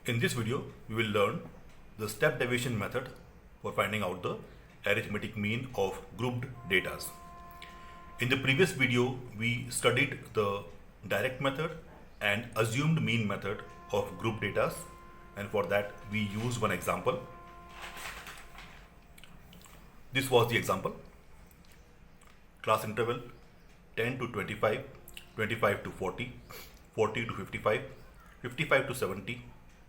In this video, we will learn the step deviation method for finding out the arithmetic mean of grouped datas. In the previous video, we studied the direct method and assumed mean method of group datas, and for that we used one example. This was the example. Class interval 10 to 25, 25 to 40, 40 to 55, 55 to 70,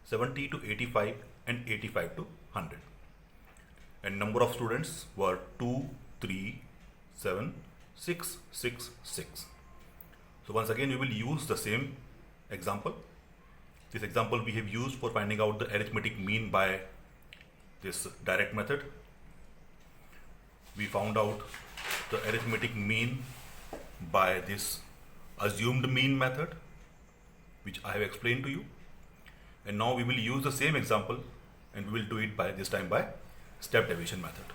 70 to 85 and 85 to 100. And number of students were 2, 3, 7, 6, 6, 6. So once again we will use the same example. This example we have used for finding out the arithmetic mean by this direct method. We found out the arithmetic mean by this assumed mean method, which I have explained to you. And now we will use the same example and we will do it by this time by step deviation method.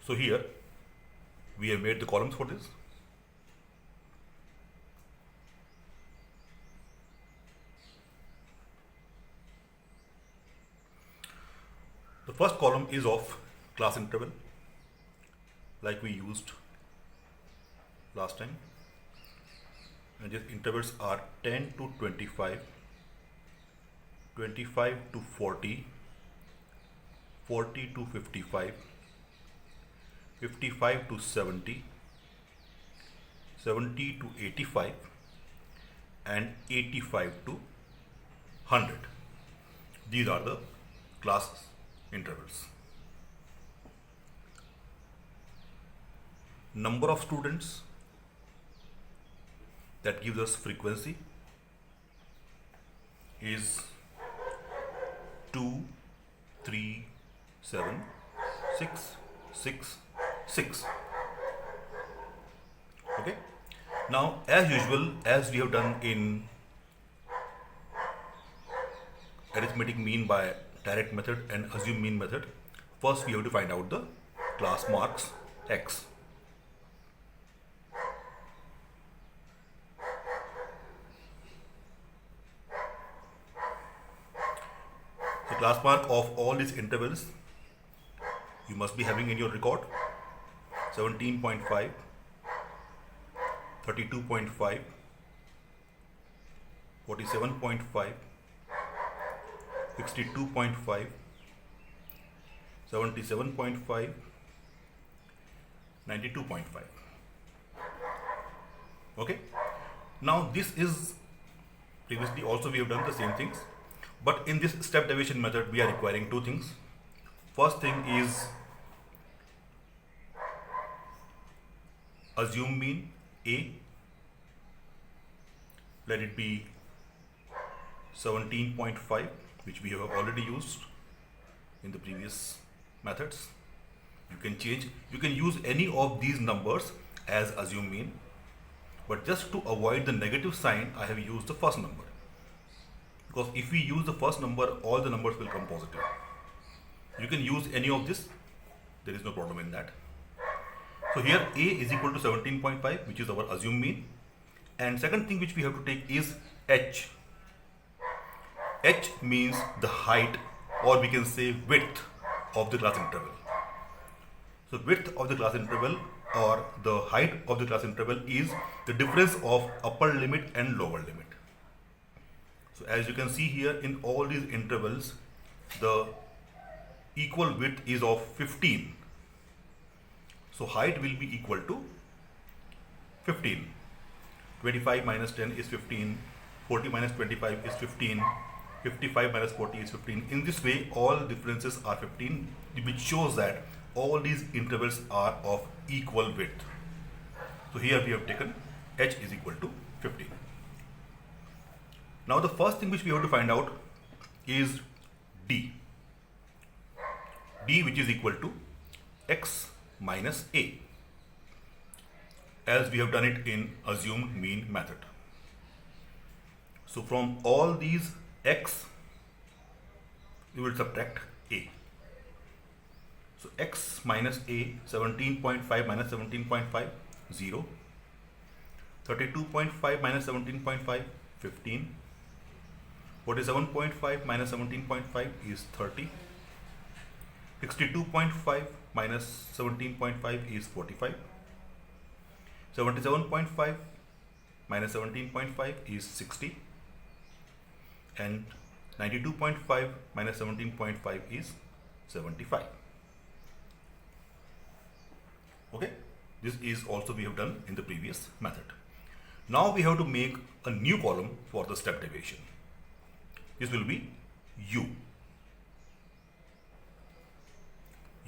So here we have made the columns for this. The first column is of class interval like we used last time, and these intervals are 10 to 25, 25 to 40, 40 to 55, 55 to 70, 70 to 85 and 85 to 100. These are the class intervals. Number of students, that gives us frequency, is 2, 3, 7, 6, 6, 6. Okay. Now, as usual, as we have done in arithmetic mean by direct method and assumed mean method, first we have to find out the class marks X. The class mark of all these intervals you must be having in your record: 17.5, 32.5, 47.5, 62.5, 77.5, 92.5. Okay. Now this is, previously also we have done the same things, but in this step deviation method we are requiring two things. First thing is assume mean A, let it be 17.5, which we have already used in the previous methods. You can change, you can use any of these numbers as assume mean, but just to avoid the negative sign I have used the first number, because if we use the first number all the numbers will come positive. You can use any of this, there is no problem in that. So here A is equal to 17.5, which is our assumed mean, and second thing which we have to take is H. H means the height, or we can say width of the class interval. So width of the class interval or the height of the class interval is the difference of upper limit and lower limit. So as you can see here, in all these intervals the equal width is of 15. So height will be equal to 15. 25 minus 10 is 15, 40 minus 25 is 15, 55 minus 40 is 15. In this way all differences are 15, which shows that all these intervals are of equal width. So here we have taken H is equal to 15. Now the first thing which we have to find out is D. D, which is equal to X minus A, as we have done it in assumed mean method. So from all these X we will subtract A. So X minus A, 17.5 minus 17.5, 0. 32.5 minus 17.5, 15. 47.5 minus 17.5 is 30. 62.5 minus 17.5 is 45. 77.5 minus 17.5 is 60. And 92.5 minus 17.5 is 75. Okay, this is also we have done in the previous method. Now we have to make a new column for the step deviation. This will be U.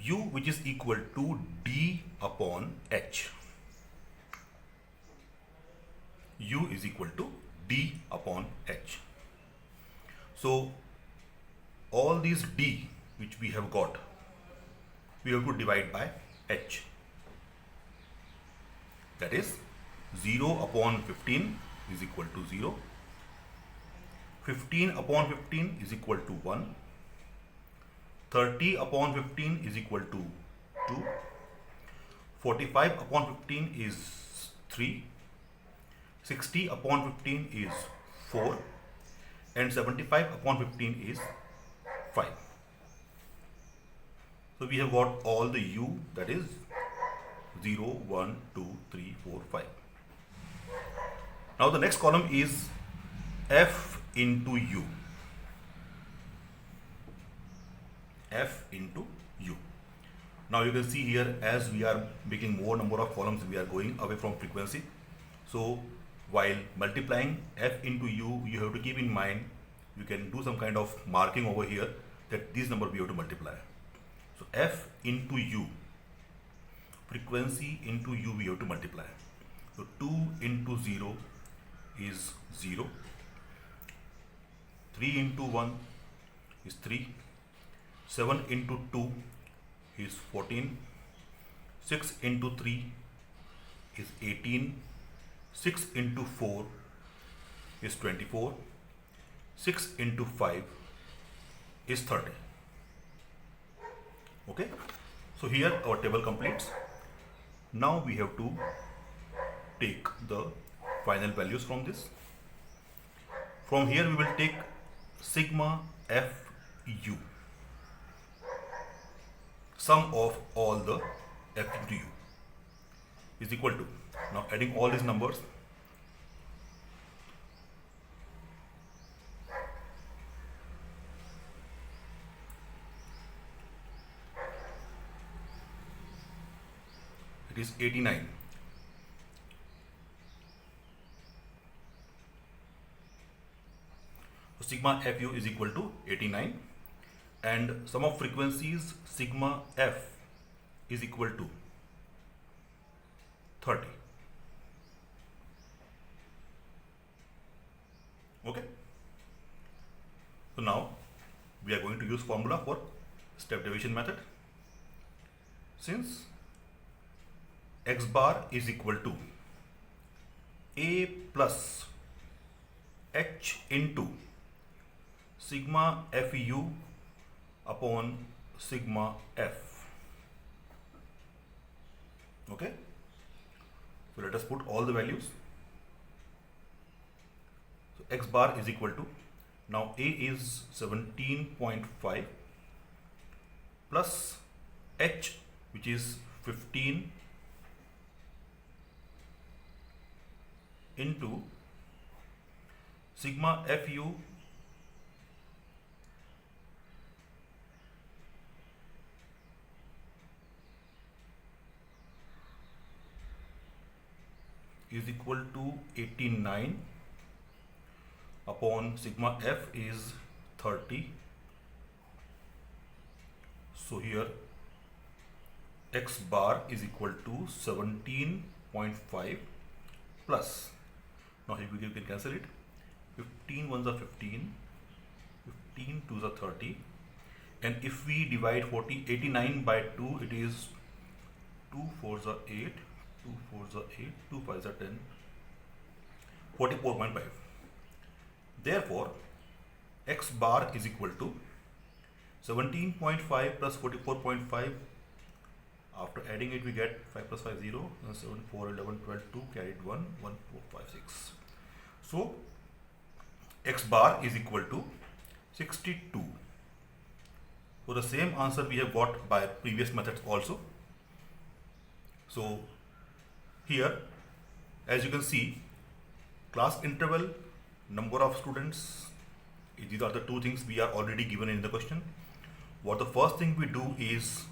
U, which is equal to D upon H. U is equal to D upon H. So all these D which we have got, we have to divide by H. That is 0 upon 15 is equal to 0. 15 upon 15 is equal to 1. 30 upon 15 is equal to 2. 45 upon 15 is 3. 60 upon 15 is 4. And 75 upon 15 is 5. So we have got all the U, that is 0, 1, 2, 3, 4, 5. Now the next column is F into U. F into U. Now you can see here, as we are making more number of columns, we are going away from frequency. So while multiplying F into U, you have to keep in mind, you can do some kind of marking over here that this number we have to multiply. So F into U, frequency into U we have to multiply. So 2 into 0 is 0. 3 into 1 is 3. 7 into 2 is 14. 6 into 3 is 18. 6 into 4 is 24. 6 into 5 is 30. Okay, so here our table completes. Now we have to take the final values from this. From here we will take sigma FU, sum of all the F into U is equal to, now adding all these numbers, it is 89. So sigma FU is equal to 89, and sum of frequencies sigma F is equal to 30. Okay. So now we are going to use formula for step deviation method. Since x bar is equal to A plus H into sigma FU upon sigma F. Okay. So let us put all the values. So x bar is equal to, now A is 17.5 plus H, which is 15, into sigma FU is equal to 89 upon sigma F is 30. So here x bar is equal to 17.5 plus, now here we can cancel it, 15 ones are 15, 15 twos are 30, and if we divide 89 by 2, it is 2 fours are 8, 2 fours are 8, 2 fives are 10, 44.5. Therefore x bar is equal to 17.5 plus 44.5. After adding it, we get 5 plus 5 0, 7, 4, 11, 12, 2, carried 1, 1, 4, 5, 6. So x bar is equal to 62. So the same answer we have got by previous methods also. So here, as you can see, class interval, number of students, these are the two things we are already given in the question. What the first thing we do is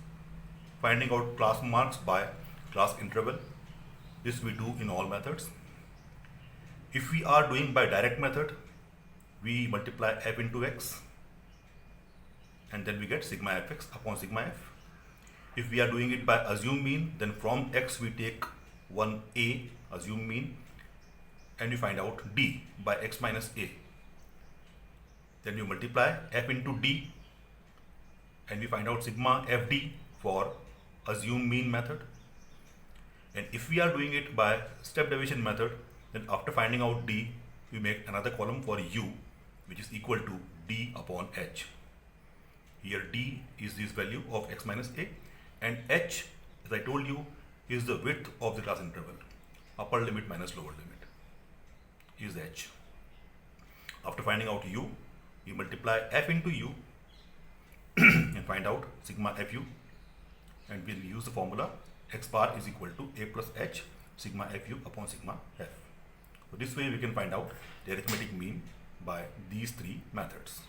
finding out class marks by class interval. This we do in all methods. If we are doing by direct method, we multiply f into x and then we get sigma fx upon sigma f. If we are doing it by assume mean, then from x we take 1a assume mean and we find out d by x minus a. Then you multiply f into d and we find out sigma fd for assume mean method. And if we are doing it by step deviation method, then after finding out d, we make another column for u, which is equal to d upon h. Here d is this value of x minus a, and h, as I told you, is the width of the class interval. Upper limit minus lower limit is h. After finding out u, we multiply f into u and find out sigma fu, and we'll use the formula x bar is equal to a plus h sigma fu upon sigma f. So this way we can find out the arithmetic mean by these three methods.